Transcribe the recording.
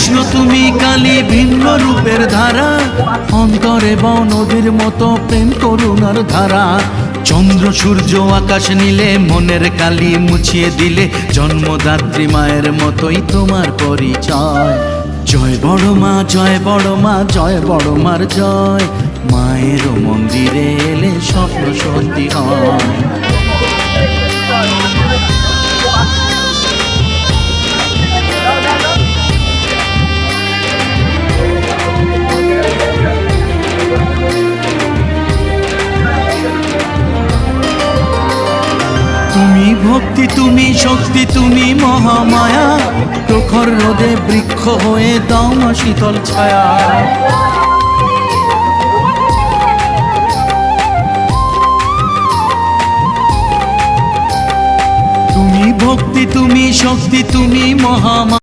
কৃষ্ণ তুমি কালী ভিন্ন রূপের ধারা, অন্তরে বও নদীর মতো প্রেম করুণার ধারা। চন্দ্র সূর্য আকাশ নীলে মনের কালি মুছিয়ে দিলে, জন্মদাত্রী মায়ের মতোই তোমার পরিচয়। জয় বড় মা, জয় বড় মা, জয় বড় মার জয়। মায়ের মন্দিরে এলে স্বপ্ন সত্যি হয়। তুমি ভক্তি, তুমি শক্তি, তুমি মহামায়া, প্রখর রোদে বৃক্ষ হয়ে দাও না শীতল ছায়া। তুমি ভক্তি, তুমি শক্তি, তুমি মহামায়া।